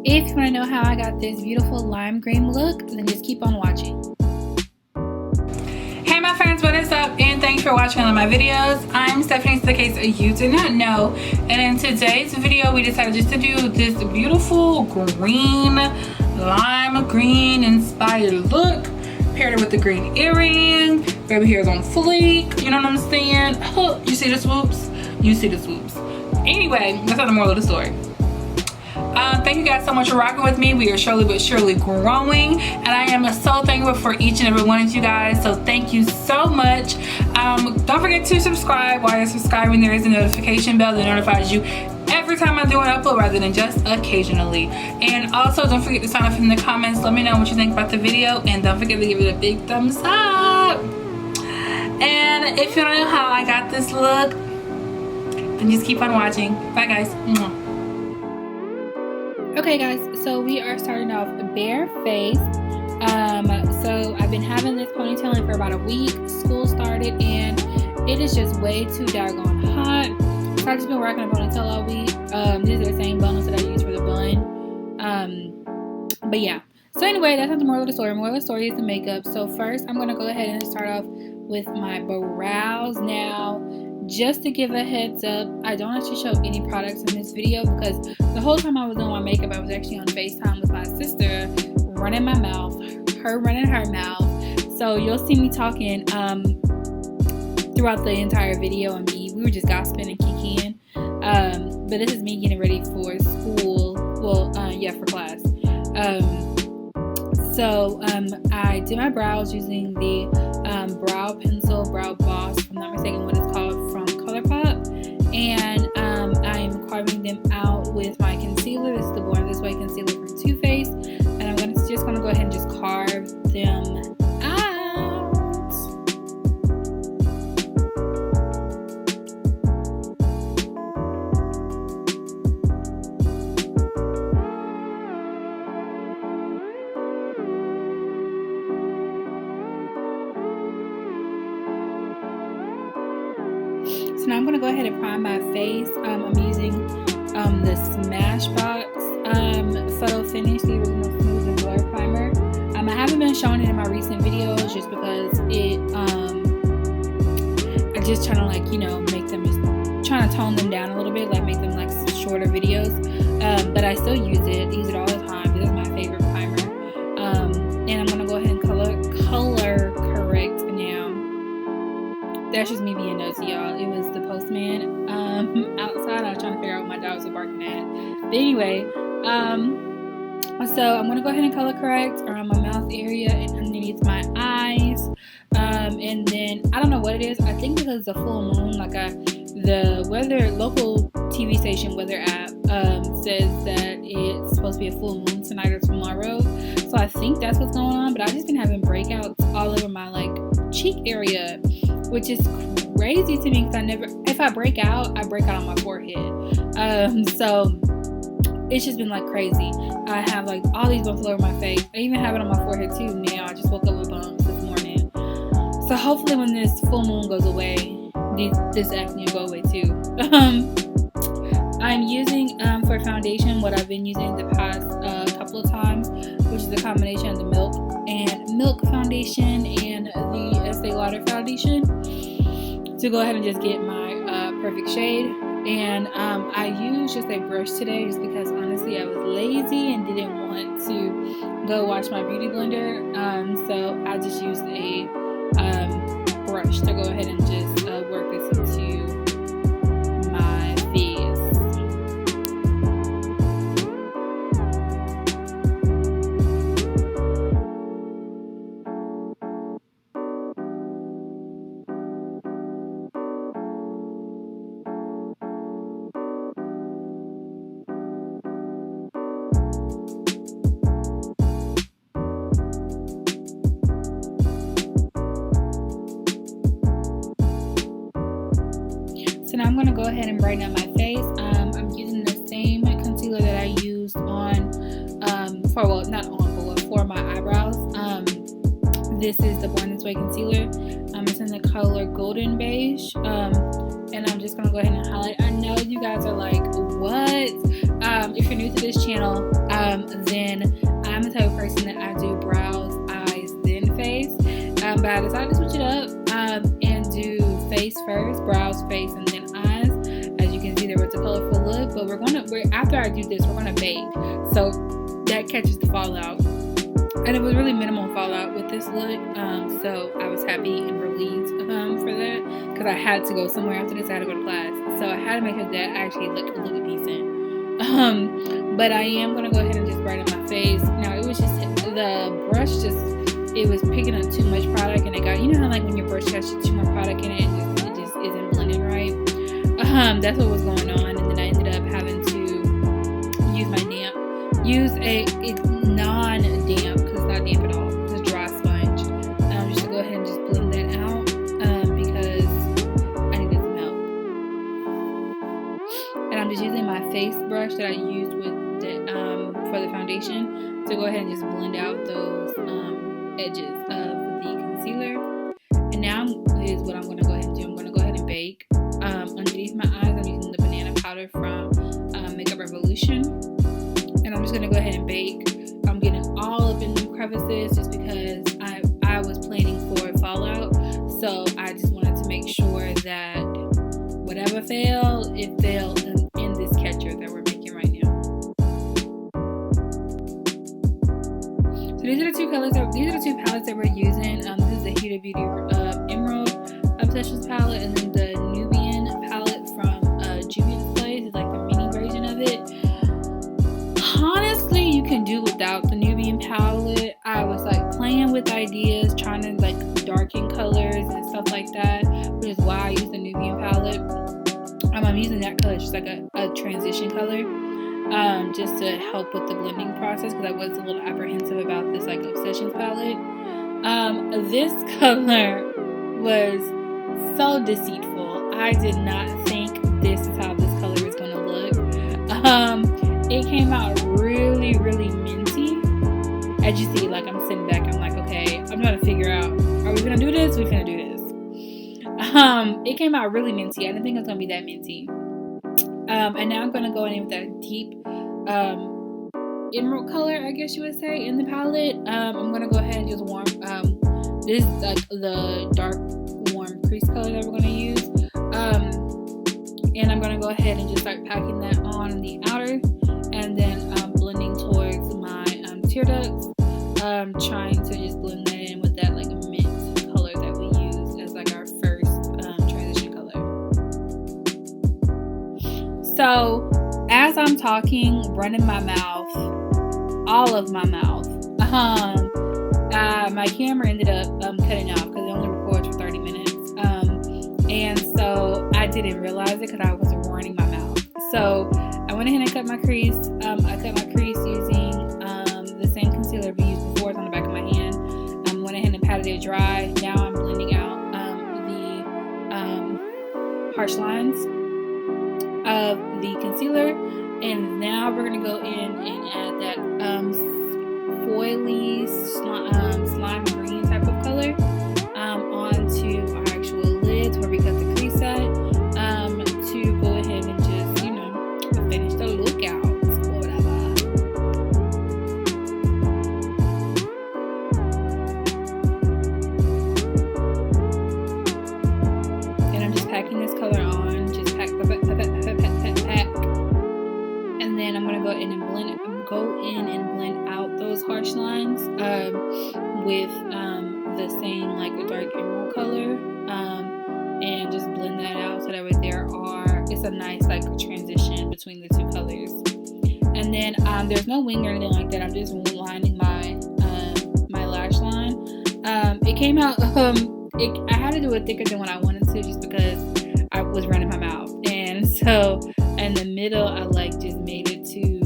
If you want to know how I got this beautiful lime green look, then just keep on watching. Hey my friends, what is up? And thanks for watching all of my videos. I'm Stephanie, in case you did not know. And in today's video, we decided just to do this beautiful green, lime green inspired look. Paired it with the green earring. Baby hair's on fleek. You know what I'm saying? You see the swoops? You see the swoops. Anyway, that's not the moral of the story. Thank you guys so much for rocking with me. We are slowly but surely growing, and I am so thankful for each and every one of you guys. So thank you so much. Don't forget to subscribe. While you're subscribing, there is a notification bell that notifies you every time I do an upload rather than just occasionally. And also don't forget to sign up in the comments. Let me know what you think about the video, and don't forget to give it a big thumbs up. And if you don't know how I got this look, then just keep on watching. Bye guys. Okay guys, so we are starting off barefaced. So I've been having this ponytail in for about a week. School started and it is just way too daggone hot. So I've just been rocking a ponytail all week. These are the same buns that I use for the bun. But yeah. So anyway, that's not the moral of the story. The moral of the story is the makeup. So first I'm going to go ahead and start off with my brows. Now, just to give a heads up, I don't actually show any products in this video because the whole time I was doing my makeup, I was actually on FaceTime with my sister, running my mouth, her running her mouth. So you'll see me talking throughout the entire video, and we were just gossiping and kicking. But this is me getting ready for school. Well, for class. So I did my brows using the brow pencil, brow boss, if I'm not mistaken what it's called, from ColourPop. And I'm carving them out with my concealer. This is the Born This Way concealer from Too Faced. And I'm just going to go ahead and just carve them out. So now I'm going to go ahead and prime my face. I'm using the Smashbox Photo Finish, the original Smooth and Blur Primer. I haven't been showing it in my recent videos just because I just trying to make them, just trying to tone them down a little bit, make them shorter videos. But I still use it all the time. This is my favorite primer. And I'm going to go ahead and color correct now. That's just me being nosy, y'all. It was the postman outside. I was trying to figure out what my dogs were barking at. But anyway, so I'm going to go ahead and color correct around my mouth area and underneath my eyes. And then, I don't know what it is. I think because it's a full moon, the local TV station weather app says that it's supposed to be a full moon tonight or tomorrow. So I think that's what's going on. But I've just been having breakouts all over my cheek area, which is crazy to me because if I break out, I break out on my forehead. So it's just been crazy. I have all these bumps all over my face. I even have it on my forehead too now. I just woke up with bumps this morning. So hopefully when this full moon goes away, this acne will go away too. I'm using for foundation what I've been using the past couple of times, which is a combination of the Milk foundation and the Estee Lauder foundation to go ahead and just get my perfect shade. And I used just a brush today just because honestly I was lazy and didn't want to go wash my beauty blender. So I just used a brush to go ahead and just work this into my face. So now I'm going to go ahead and brighten up my face. I'm using the same concealer that I used on, for my eyebrows. This is the Born This Way concealer. It's in the color Golden Beige. And I'm just going to go ahead and highlight. I know you guys are like, what? If you're new to this channel, face and then eyes. As you can see, there was a colorful look, but after I do this, we're gonna bake, so that catches the fallout. And it was really minimal fallout with this look, so I was happy and relieved for that, because I had to go somewhere after this. I had to go to class, so I had to make sure that I actually looked decent. But I am gonna go ahead and just brighten my face. Now it was just the brush, it was picking up too much product, and it got, you know how like when your brush has too much product in it, and it just isn't blending right. That's what was going on, and then I ended up having to use a non-damp, because it's not damp at all, it's a dry sponge, just to go ahead and just blend that out, because I needed some help. And I'm just using my face brush that I used with for the foundation to go ahead and just blend out those edges of the concealer. And now is what I'm going to go ahead and do. I'm going to go ahead and bake. Underneath my eyes, I'm using the banana powder from Makeup Revolution. And I'm just going to go ahead and bake. I'm getting all up in the crevices just because I was planning for fallout. So I just wanted to make sure that whatever failed, it failed in this catcher that we're making right now. So these are the two palettes that we're using. This is the Huda Beauty Emerald Obsessions palette, and then the Nubian palette from Juvia's Place. It's like the mini version of it. Honestly, you can do without the Nubian palette. I was like playing with ideas, trying to like darken colors and stuff like that, which is why I use the Nubian palette. I'm using that color, just like a transition color, just to help with the blending process, because I was a little apprehensive about this like Obsessions palette. This color was so deceitful. I did not think this is how this color is going to look. It came out really, really minty. As you see, like I'm sitting back, I'm like, okay, I'm trying to figure out, are we gonna do this? We're gonna do this. It came out really minty. I didn't think it was gonna be that minty. And now I'm gonna go in with that deep emerald color, I guess you would say, in the palette. I'm gonna go ahead and just warm. This is like the dark warm crease color that we're gonna use. And I'm gonna go ahead and just start packing that on the outer, and then blending towards my tear ducts. Trying to just blend that in with that like mint color that we use as like our first transition color. So as I'm talking, running my mouth, all of my mouth, my camera ended up cutting off because it only records for 30 minutes. And so I didn't realize it because I was running my mouth. So I went ahead and cut my crease. I cut my crease using the same concealer we used before. It's on the back of my hand. Went ahead and patted it dry. Now I'm blending out the harsh lines of the concealer. And now we're going to go in and add that foily slime green type of color onto our actual lids where we cut the crease at, to go ahead and just, you know, finish the look out or whatever. And I'm just packing this color on, just pack. And then I'm gonna go in and blend out those harsh lines with the same like a dark emerald color, and just blend that out so that way it's a nice like transition between the two colors. And then there's no wing or anything like that. I'm just lining my my lash line. It came out I had to do it thicker than what I wanted to, just because I was running my mouth, and so in the middle I like just made it too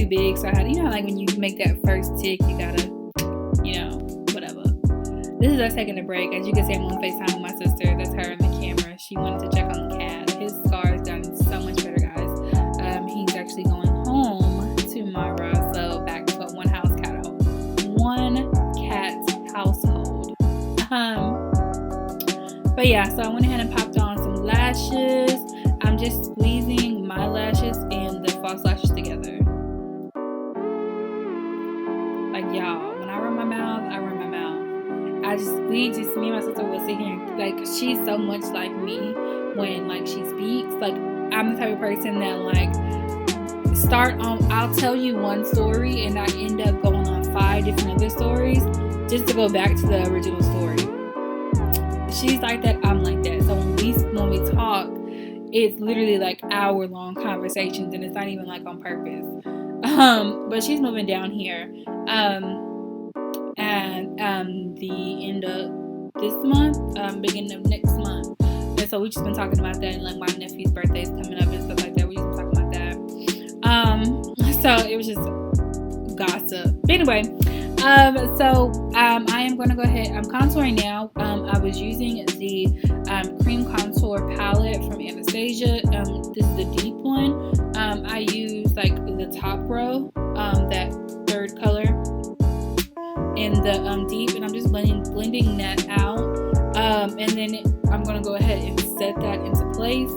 big. So I had, you know, like when you make that first tick, you gotta, you know, whatever. This is us taking a break. As you can see, I'm on FaceTime with my sister. That's her in the camera. She wanted to check on the cat. His scar is done so much better, guys. He's actually going home tomorrow, so back to a one cat household. But yeah, so I went ahead and popped on some lashes. I'm just squeezing my lashes and the false lashes together. Like, y'all, when I run my mouth, I run my mouth. Me and my sister will sit here, like, she's so much like me, when like she speaks. Like I'm the type of person that like I'll tell you one story and I end up going on 5 different other stories just to go back to the original story. She's like that, I'm like that. So when we talk, it's literally like hour-long conversations, and it's not even like on purpose. But she's moving down here and the end of this month, beginning of next month. And so we just been talking about that, and like my nephew's birthday's coming up and stuff like that. We just been talking about that. So it was just gossip. But anyway, I am going to go ahead. I'm contouring now. I was using the cream contour palette from Anastasia. This is the deep one. I use like the top row, that third color in the deep, and I'm just blending that out. And then I'm going to go ahead and set that into place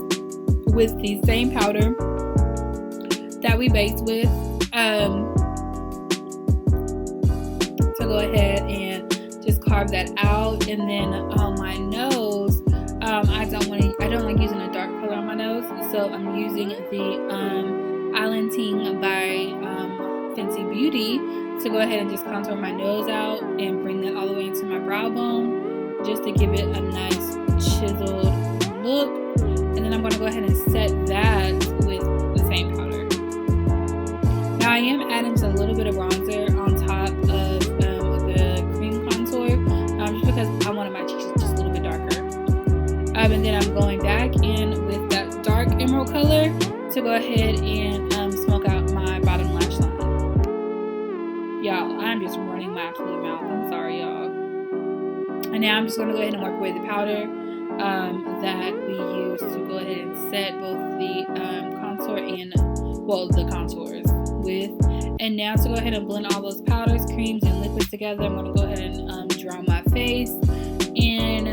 with the same powder that we based with. So go ahead and just carve that out. And then on my nose, I don't like using a dark color on my nose, so I'm using the Island Ting by Fenty Beauty to go ahead and just contour my nose out and bring that all the way into my brow bone, just to give it a nice chiseled look. And then I'm going to go ahead and set that with the same powder. Now I am adding just a little bit of bronzer on top of the cream contour, just because I wanted my cheeks just a little bit darker. And then I'm going back in with that dark emerald color to go ahead and smoke out my bottom lash line. Y'all, I'm just running my absolute mouth. I'm sorry, y'all. And now I'm just going to go ahead and wipe away the powder that we used to go ahead and set both the contour and, well, the contours with. And now to go ahead and blend all those powders, creams, and liquids together, I'm going to go ahead and draw my face in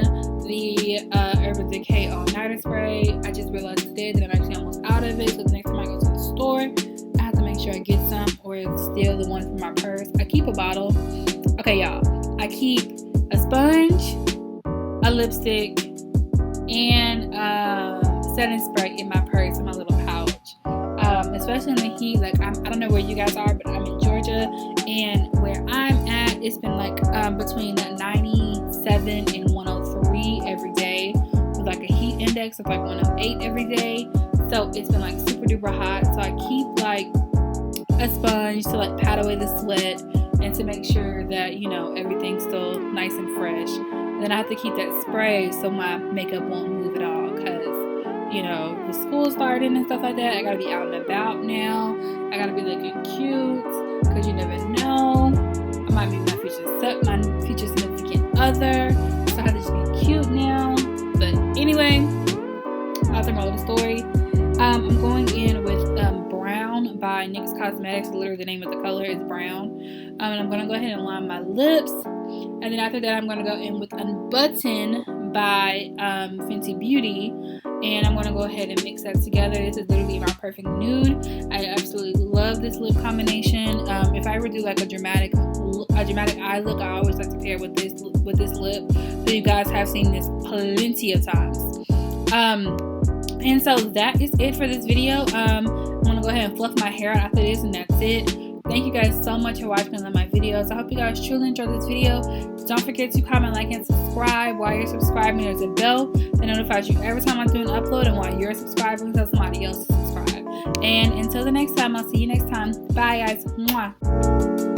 the Urban Decay All Nighter Spray. I just realized today that I'm actually almost out of it, so the next time I go to the store, I have to make sure I get some, or it's still the one from my purse. I keep a bottle. Okay, y'all. I keep a sponge, a lipstick, and setting spray in my purse in my little pouch. Especially in the heat, like I don't know where you guys are, but I'm in Georgia, and where I'm at, it's been like between 97 and 103 every day, with like a heat index of like 108 every day. So it's been like super duper hot. So I keep like a sponge to like pat away the sweat and to make sure that, you know, everything's still nice and fresh. And then I have to keep that spray so my makeup won't move at all, because, you know, the school starting and stuff like that. I gotta be out and about now. I gotta be looking cute, because you never know. I might meet my future significant other, so I have to just be cute now. But anyway, I'll tell my little story. I'm going in with Brown by NYX Cosmetics. Literally the name of the color is Brown. And I'm gonna go ahead and line my lips. And then after that, I'm gonna go in with Unbutton by Fenty Beauty. And I'm gonna go ahead and mix that together. This is literally my perfect nude. I absolutely love this lip combination. If I ever do like a dramatic eye look, I always like to pair with this lip. So you guys have seen this plenty of times. And so that is it for this video. I'm gonna go ahead and fluff my hair out after this, and that's it. Thank you guys so much for watching my videos. I hope you guys truly enjoyed this video. Don't forget to comment, like, and subscribe. While you're subscribing, there's a bell that notifies you every time I do an upload. And while you're subscribing, tell somebody else to subscribe. And until the next time, I'll see you next time. Bye, guys. Mwah.